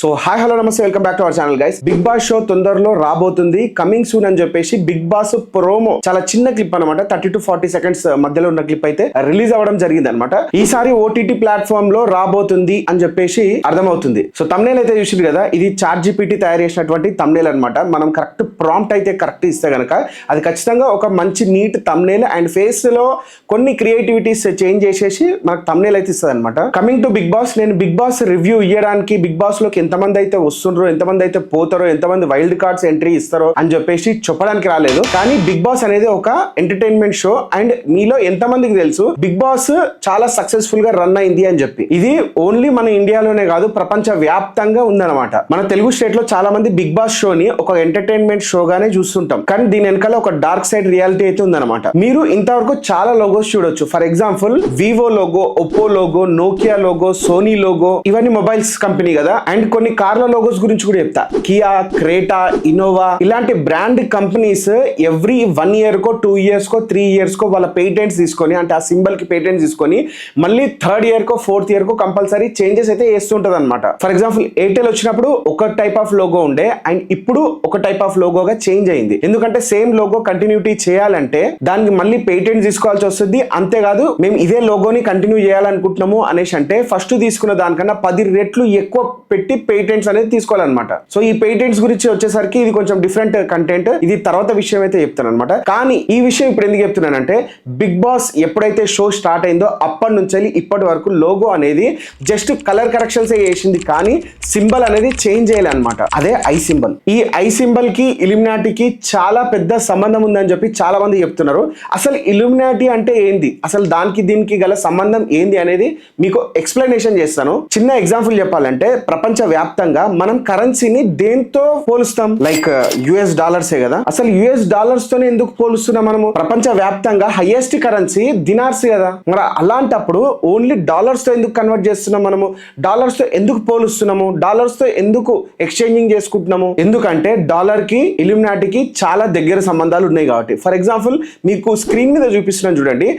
So hi hello నమస్తే, welcome back to our channel guys. Bigg Boss show తొందరలో రాబోతుంది, coming soon అని చెప్పేసి బిగ్ బాస్ ప్రోమో చాలా చిన్న క్లిప్ అనమాట, 30 to 40 seconds మధ్యలో ఉన్న క్లిప్ అయితే రిలీజ్ అవ్వడం జరిగింది అనమాట. ఈసారి ఓటీటీ ప్లాట్ఫామ్ లో రాబోతుంది అని చెప్పేసి అర్థమవుతుంది. సో తమ్నేల్ అయితే చూసింది కదా, ఇది ChatGPT తయారు చేసినటువంటి తమ్నేల్ అనమాట. మనం కరెక్ట్ ప్రాంప్ట్ అయితే కరెక్ట్ ఇస్తే గనక అది ఖచ్చితంగా ఒక మంచి నీట్ తమ్నేల్ అండ్ ఫేస్ లో కొన్ని క్రియేటివిటీస్ చేంజ్ చేసేసి మనకు తమ్నేల్ అయితే ఇస్తుంది అనమాట. కమింగ్ టు బిగ్ బాస్, నేను బిగ్ బాస్ రివ్యూ ఇవ్వడానికి బిగ్ బాస్ లోకి ఎంతమంది అయితే వస్తుండ్రో, ఎంతమంది అయితే పోతారో, ఎంతమంది వైల్డ్ కార్డ్స్ ఎంట్రీ ఇస్తారో అని చెప్పేసి చెప్పడానికి రాలేదు. కానీ బిగ్ బాస్ అనేది ఒక ఎంటర్టైన్మెంట్ షో అండ్ మీలో ఎంతమందికి తెలుసు బిగ్ బాస్ చాలా సక్సెస్ఫుల్ గా రన్ అయింది అని చెప్పి. ఇది ఓన్లీ మన ఇండియాలోనే కాదు, ప్రపంచ వ్యాప్తంగా ఉందన్నమాట. మన తెలుగు స్టేట్ లో చాలా మంది బిగ్ బాస్ షోని ఒక ఎంటర్టైన్మెంట్ షో గానే చూస్తుంటాం, కానీ దీని వెనకాల ఒక డార్క్ సైడ్ రియాలిటీ అయితే ఉందన్నమాట. మీరు ఇంతవరకు చాలా లోగోస్ చూడొచ్చు. For example Vivo logo, Oppo logo, Nokia logo, Sony logo, ఇవన్నీ మొబైల్స్ కంపెనీ కదా. అండ్ కొన్ని కార్ల లోగోస్ గురించి కూడా చెప్తా. కియా, క్రేటా, ఇన్నోవా ఇలాంటి బ్రాండ్ కంపెనీస్ ఎవ్రీ 1 year కో 2 years కో 3 years కో వాళ్ళ పేటెంట్స్ తీసుకొని, అంటే ఆ సింబల్ కి పేటెంట్స్ తీసుకొని మళ్ళీ 3rd year కో 4th year కో కంపల్సరీ చేంజెస్ అయితే చేస్తుంటది అనమాట. ఫర్ ఎగ్జాంపుల్ ఎయిర్టెల్ వచ్చినప్పుడు ఒక టైప్ ఆఫ్ లోగో ఉండే అండ్ ఇప్పుడు ఒక టైప్ ఆఫ్ లోగోగా చేంజ్ అయింది. ఎందుకంటే సేమ్ లోగో కంటిన్యూటీ చేయాలంటే దానికి మళ్ళీ పేటెంట్స్ తీసుకోవాల్సి వస్తుంది. అంతేకాదు మేము ఇదే లోగోని కంటిన్యూ చేయాలనుకుంటున్నాము అనేసి అంటే ఫస్ట్ తీసుకున్న దానికన్నా 10 రెట్లు ఎక్కువ పెట్టి పేటెంట్స్ అనేది తీసుకోవాలన్నమాట. సో ఈ పేటెంట్స్ గురించి వచ్చేసరికి ఇది కొంచెం డిఫరెంట్ కంటెంట్, ఇది తర్వాత విషయం అయితే చెప్తాను అనమాట. కానీ ఈ విషయం ఇప్పుడు ఎందుకు చెప్తున్నానంటే, బిగ్ బాస్ ఎప్పుడైతే షో స్టార్ట్ అయిందో అప్పటి నుంచి ఇప్పటి వరకు లోగో అనేది జస్ట్ కలర్ కరెక్షన్స్ చేసింది, కానీ సింబల్ అనేది చేంజ్ చేయాలి అనమాట. అదే ఐ సింబల్. ఈ ఐ సింబల్ కి ఇల్యూమినాటీకి చాలా పెద్ద సంబంధం ఉందని చెప్పి చాలా మంది చెప్తున్నారు. అసలు ఇల్యూమినాటీ అంటే ఏంది, అసలు దానికి దీనికి గల సంబంధం ఏంది అనేది మీకు ఎక్స్ప్లెనేషన్ చేస్తాను. చిన్న ఎగ్జాంపుల్ చెప్పాలంటే, ప్రపంచ వ్యాప్తంగా మనం కరెన్సీని దేంతో పోలుస్తాం? లైక్ యుఎస్ డాలర్సే కదా. అసలు యుఎస్ డాలర్స్ తోనే ఎందుకు పోలుస్తున్నాం మనము? ప్రపంచ వ్యాప్తంగా హైయెస్ట్ కరెన్సీ దినార్స్ కదా. మరి అలాంటప్పుడు ఓన్లీ డాలర్స్ తో ఎందుకు కన్వర్ట్ చేస్తున్నాం మనము? డాలర్స్ తో ఎందుకు పోలుస్తున్నాము? డాలర్స్ తో ఎందుకు ఎక్స్చేంజింగ్ చేసుకుంటున్నాము? ఎందుకంటే డాలర్ కి ఇల్యూమినాటీకి చాలా దగ్గర సంబంధాలు ఉన్నాయి కాబట్టి. ఫర్ ఎగ్జాంపుల్ మీకు స్క్రీన్ మీద చూపిస్తున్నాను చూడండి.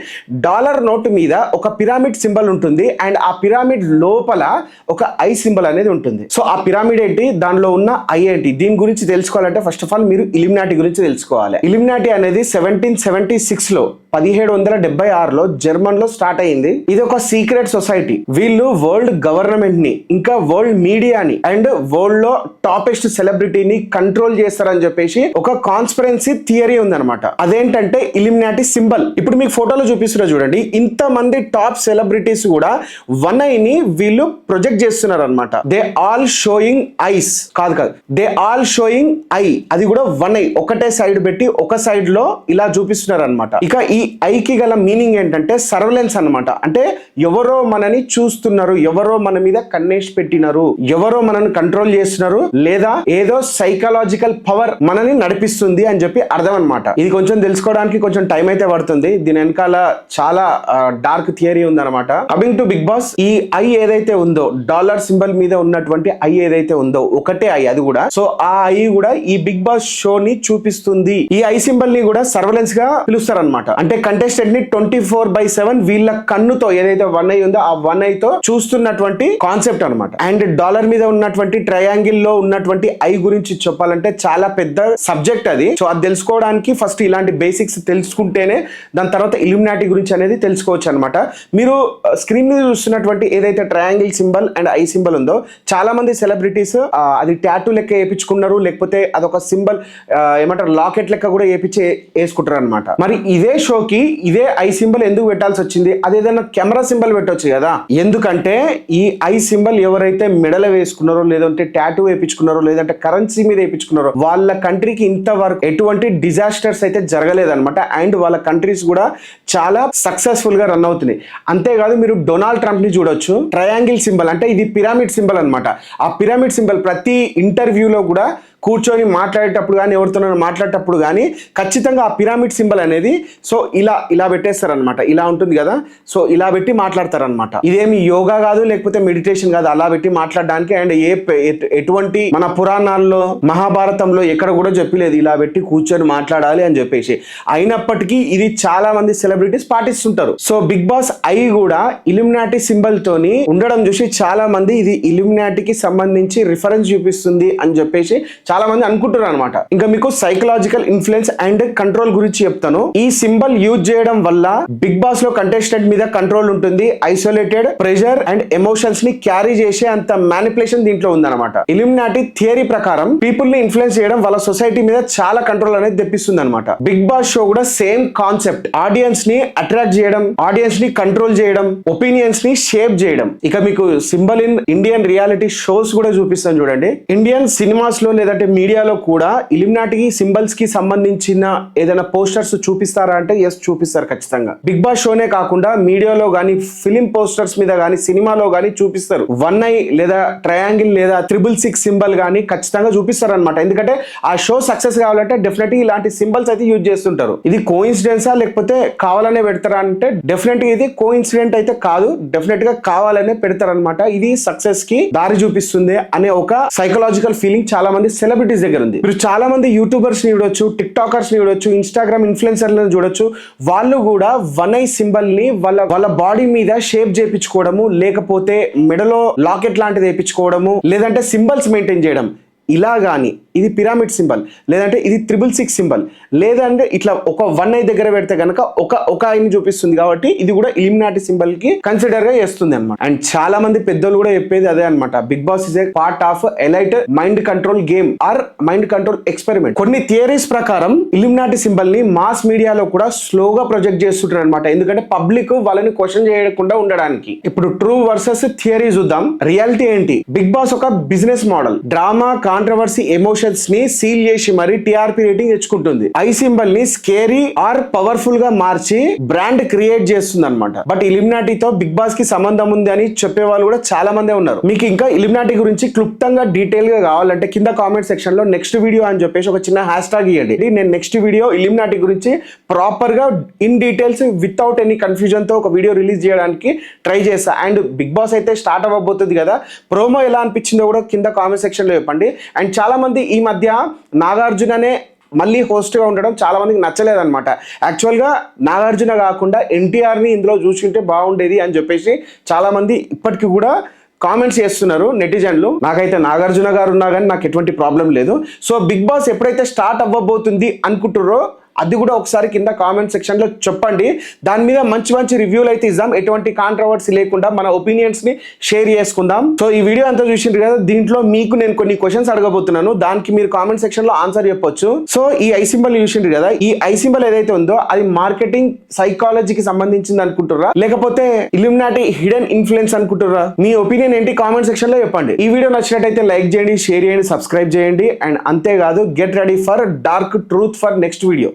డాలర్ నోట్ మీద ఒక పిరమిడ్ సింబల్ ఉంటుంది అండ్ ఆ పిరమిడ్ లోపల ఒక ఐ సింబల్ అనేది ఉంటుంది. సో ఆ పిరమిడ్ ఏంటి, దానిలో ఉన్న ఐ ఏంటి, దీని గురించి తెలుసుకోవాలంటే ఫస్ట్ ఆఫ్ ఆల్ మీరు ఇల్యూమినాటీ గురించి తెలుసుకోవాలి. ఇల్యూమినాటీ అనేది 1776 లో 1776లో జర్మన్ లో స్టార్ట్ అయింది. ఇది ఒక సీక్రెట్ సొసైటీ. వీళ్ళు వరల్డ్ గవర్నమెంట్ ని, ఇంకా వరల్డ్ మీడియాని అండ్ వరల్డ్ లో టాపెస్ట్ సెలబ్రిటీని కంట్రోల్ చేస్తారని చెప్పేసి ఒక కాన్స్పిరెన్సీ థియరీ ఉందన్నమాట. అదేంటంటే ఇల్యూమినాటీ సింబల్. ఇప్పుడు మీకు ఫోటోలో చూపిస్తున్నా చూడండి. ఇంత మంది టాప్ సెలబ్రిటీస్ కూడా వన్ ఐ ని వీళ్ళు ప్రొజెక్ట్ చేస్తున్నారు అనమాట. దే ఆల్ షోయింగ్ ఐస్, కాదు దే ఆల్ షోయింగ్ ఐ. అది కూడా వన్ ఐ ఒకటే సైడ్ పెట్టి ఒక సైడ్ లో ఇలా చూపిస్తున్నారు అనమాట. ఇక ఈ ఐకి గల మీనింగ్ ఏంటంటే సర్వేలెన్స్ అన్నమాట. అంటే ఎవరో మనని చూస్తున్నారు, ఎవరో మన మీద కన్నేసి పెట్టినారు, ఎవరో మనని కంట్రోల్ చేస్తున్నారు, లేదా ఏదో సైకలాజికల్ పవర్ మనని నడిపిస్తుంది అని చెప్పి అర్థం అనమాట. ఇది కొంచెం తెలుసుకోవడానికి కొంచెం టైం అయితే పడుతుంది. దీని వెనకాల చాలా డార్క్ థియరీ ఉందన్నమాట. కమింగ్ టు బిగ్ బాస్, ఈ ఐ ఏదైతే ఉందో, డాలర్ సింబల్ మీద ఉన్నటువంటి ఐ ఏదైతే ఉందో ఒకటే ఐ అది కూడా. సో ఆ ఐ కూడా ఈ బిగ్ బాస్ షోని చూపిస్తుంది. ఈ ఐ సింబల్ ని కూడా సర్వేలెన్స్ గా పిలుస్తారు అనమాట. అంటే కంటెస్టెంట్ ని 24/7 వీళ్ళ కన్నుతో ఏదైతే వన్ ఐ ఉందో ఆ వన్ ఐ తో చూస్తున్నటువంటి కాన్సెప్ట్ అనమాట. అండ్ డాలర్ మీద ఉన్నటువంటి ట్రయాంగిల్ లో ఉన్నటువంటి ఐ గురించి చెప్పాలంటే చాలా పెద్ద సబ్జెక్ట్ అది. సో అది తెలుసుకోవడానికి ఫస్ట్ ఇలాంటి బేసిక్స్ తెలుసుకుంటేనే దాని తర్వాత ఇల్యూమినాటీ గురించి అనేది తెలుసుకోవచ్చు అనమాట. మీరు స్క్రీన్ మీద చూస్తున్నటువంటి ఏదైతే triangle symbol and I symbol ఉందో, చాలా మంది సెలబ్రిటీస్ అది టాటూ లెక్క వేయించుకున్నారు, లేకపోతే అదొక సింబల్ ఏమంటారు లాకెట్ లెక్క కూడా వేసుకుంటారు అనమాట. మరి ఇదే షోకి ఇదే ఐ సింబల్ ఎందుకు పెట్టాల్సి వచ్చింది? అదేదైనా కెమెరా సింబల్ పెట్టొచ్చు కదా. ఎందుకంటే ఈ ఐ సింబల్ ఎవరైతే మెడలో వేసుకున్నారో, లేదంటే టాటూ వేయించుకున్నారో, లేదంటే కరెన్సీ మీద వేయించుకున్నారో వాళ్ళ కంట్రీకి ఇంతవరకు ఎటువంటి డిజాస్టర్స్ అయితే జరగలేదన్నమాట. అండ్ వాళ్ళ కంట్రీస్ కూడా చాలా సక్సెస్ఫుల్ గా రన్ అవుతున్నాయి. అంతేకాదు మీరు డొనాల్డ్ ట్రంప్ ని చూడొచ్చు. ట్రయాంగిల్ సింబల్ అంటే ఇది పిరమిడ్ సింబల్ అనమాట. ఆ పిరమిడ్ సింబల్ ప్రతి ఇంటర్వ్యూలో కూడా కూర్చొని మాట్లాడేటప్పుడు కానీ ఎవరితో మాట్లాడేటప్పుడు కానీ ఖచ్చితంగా ఆ పిరమిడ్ సింబల్ అనేది సో ఇలా పెట్టేస్తారనమాట. ఇలా ఉంటుంది కదా, సో ఇలా పెట్టి మాట్లాడతారనమాట. ఇదేమి యోగా కాదు, లేకపోతే మెడిటేషన్ కాదు, అలా పెట్టి మాట్లాడడానికి. అండ్ ఎటువంటి మన పురాణాల్లో మహాభారతంలో ఎక్కడ కూడా చెప్పలేదు ఇలా పెట్టి కూర్చొని మాట్లాడాలి అని చెప్పేసి. అయినప్పటికీ ఇది చాలా మంది సెలబ్రిటీస్ పాటిస్తుంటారు. సో బిగ్ బాస్ ఐ కూడా ఇల్యూమినాటి సింబల్ తోని ఉండడం చూసి చాలా మంది ఇది ఇల్యూమినాటికి సంబంధించి రిఫరెన్స్ చూపిస్తుంది అని చెప్పేసి చాలా మంది అనుకుంటున్నారు అనమాట. ఇంకా మీకు సైకలాజికల్ ఇన్ఫ్లుయెన్స్ అండ్ కంట్రోల్ గురించి చెప్తాను. ఈ సింబల్ యూజ్ చేయడం వల్ల బిగ్ బాస్ లో కంటెస్టెంట్ మీద కంట్రోల్ ఉంటుంది. ఐసోలేటెడ్, ప్రెషర్ అండ్ ఎమోషన్స్ ని క్యారీ చేసే అంత మ్యానిపులేషన్ దీంట్లో ఉందన్నమాట. ఇల్యూమినాటి థియరీ ప్రకారం పీపుల్ ని ఇన్ఫ్లుయెన్స్ చేయడం వాళ్ళ సొసైటీ మీద చాలా కంట్రోల్ అనేది తెప్పిస్తుంది అనమాట. బిగ్ బాస్ షో కూడా సేమ్ కాన్సెప్ట్. ఆడియన్స్ ని అట్రాక్ట్ చేయడం, ఆడియన్స్ ని కంట్రోల్ చేయడం, ఒపీనియన్స్ ని షేప్ చేయడం. ఇక మీకు symbol in Indian reality shows కూడా చూపిస్తాను చూడండి. ఇండియన్ సినిమాస్ లో లేదంటే మీడియాలో కూడా ఇల్యూమినాటి సింబల్స్ కి సంబంధించిన ఏదైనా పోస్టర్స్ చూపిస్తారా అంటే ఎస్, చూపిస్తారు ఖచ్చితంగా. బిగ్ బాస్ షోనే కాకుండా మీడియాలో గానీ, ఫిలిం పోస్టర్స్ మీద గానీ, సినిమాలో గానీ చూపిస్తారు. 1 లేదా ట్రయాంగిల్ లేదా 666 సింబల్ గానీ ఖచ్చితంగా చూపిస్తారు అనమాట. ఎందుకంటే ఆ షో సక్సెస్ కావాలంటే డెఫినెట్లీ ఇలాంటి సింబల్స్ అయితే యూజ్ చేస్తుంటారు. ఇది కోఇన్సిడెన్సా లేకపోతే కావాలనే పెడతారా అంటే డెఫినెట్ ఇది కోఇన్సిడెంట్ అయితే కాదు, డెఫినెట్ గా కావాలనే పెడతారనమాట. ఇది సక్సెస్ కి దారి చూపిస్తుంది అనే ఒక సైకలాజికల్ ఫీలింగ్ చాలా మంది సెలబ్రిటీస్ దగ్గర ఉంది. మీరు చాలా మంది యూట్యూబర్స్ ని చూడొచ్చు, టిక్ టాకర్స్ ని చూడొచ్చు, ఇన్స్టాగ్రామ్ ఇన్ఫ్లుయెన్సర్లను చూడొచ్చు. వాళ్ళు కూడా 1 సింబల్ ని వాళ్ళ బాడీ మీద షేప్ చేయించుకోవడము, లేకపోతే మెడలో లాకెట్ లాంటిది వేయించుకోవడము, లేదంటే సింబల్స్ మెయింటైన్ చేయడం. ఇలా గాని ఇది పిరమిడ్ సింబల్, లేదంటే ఇది 666 సింబల్, లేదంటే ఇట్లా ఒక 1 దగ్గర పెడితే కనుక ఒక ఐని చూపిస్తుంది. కాబట్టి ఇది కూడా ఇల్యూమినాటి సింబల్ కి కన్సిడర్ గా చేస్తుంది అనమాట. అండ్ చాలా మంది పెద్దలు కూడా చెప్పేది అదే అనమాట. Bigg Boss is a part of elite mind control game or mind control experiment. కొన్ని థియరీస్ ప్రకారం ఇల్యూమినాటి సింబల్ ని మాస్ మీడియాలో కూడా స్లోగా ప్రొజెక్ట్ చేస్తుంటారు అనమాట. ఎందుకంటే పబ్లిక్ వాళ్ళని క్వశ్చన్ చేయకుండా ఉండడానికి. ఇప్పుడు ట్రూ వర్సెస్ థియరీ చూద్దాం. రియాలిటీ ఏంటి? బిగ్ బాస్ ఒక business model. Drama, controversy, emotions ని సీల్ చేసి మరి టీఆర్పీ రేటింగ్ తెచ్చుకుంటుంది. ఐ సింబల్ ని స్కేరీ ఆర్ పవర్ఫుల్ గా మార్చి బ్రాండ్ క్రియేట్ చేస్తుంది అనమాట. బట్ ఇల్యూమినాటితో బిగ్ బాస్ కి సంబంధం ఉంది అని చెప్పే వాళ్ళు కూడా చాలా మందే ఉన్నారు. మీకు ఇంకా ఇల్యూమినాటి గురించి క్లుప్తంగా డీటెయిల్ గా కావాలంటే కింద కామెంట్ సెక్షన్ లో నెక్స్ట్ వీడియో అని చెప్పేసి ఒక చిన్న హ్యాష్ ట్యాగ్ ఇవ్వండి. నేను నెక్స్ట్ వీడియో ఇల్యూమినాటి గురించి ప్రాపర్ గా in details without any confusion తో ఒక వీడియో రిలీజ్ చేయడానికి ట్రై చేస్తా. అండ్ బిగ్ బాస్ అయితే స్టార్ట్ అవ్వబోతుంది కదా, ప్రోమో ఎలా అనిపించిందో కూడా కింద కామెంట్ సెక్షన్ లో చెప్పండి. అండ్ చాలా మంది ఈ మధ్య నాగార్జుననే మళ్ళీ హోస్ట్ గా ఉండడం చాలా మందికి నచ్చలేదన్నమాట. యాక్చువల్గా నాగార్జున కాకుండా ఎన్టీఆర్ని ఇందులో చూసుకుంటే బాగుండేది అని చెప్పేసి చాలా మంది ఇప్పటికీ కూడా కామెంట్స్ చేస్తున్నారు నెటిజన్లు. నాకైతే నాగార్జున గారు ఉన్నా కానీ నాకు ఎటువంటి ప్రాబ్లం లేదు. సో బిగ్ బాస్ ఎప్పుడైతే స్టార్ట్ అవ్వబోతుంది అనుకుంటారో అది కూడా ఒకసారి కింద కామెంట్ సెక్షన్ లో చెప్పండి. దాని మీద మంచి మంచి రివ్యూలు అయితే ఇద్దాం, ఎటువంటి కాంట్రవర్సీ లేకుండా మన ఒపీనియన్స్ ని షేర్ చేసుకుందాం. సో ఈ వీడియో అంతా చూసిండ్రు కదా, దీంట్లో మీకు నేను కొన్ని క్వశ్చన్స్ అడగబోతున్నాను, దానికి మీరు కామెంట్ సెక్షన్ లో ఆన్సర్ చెప్పొచ్చు. సో ఈ ఐ సింబల్ చూసిండ్రు కదా, ఈ ఐ సింబల్ ఏదైతే ఉందో అది మార్కెటింగ్ సైకాలజీకి సంబంధించింది అనుకుంటుర్రా లేకపోతే ఇల్యూమినాటి హిడెన్ ఇన్ఫ్లుయెన్స్ అనుకుంటుర్రా? మీ ఒపీనియన్ ఏంటి కామెంట్ సెక్షన్ లో చెప్పండి. ఈ వీడియో నచ్చినట్టయితే లైక్ చేయండి, షేర్ చేయండి, సబ్స్క్రైబ్ చేయండి. అండ్ అంతేకాదు, get ready for dark truth for next video.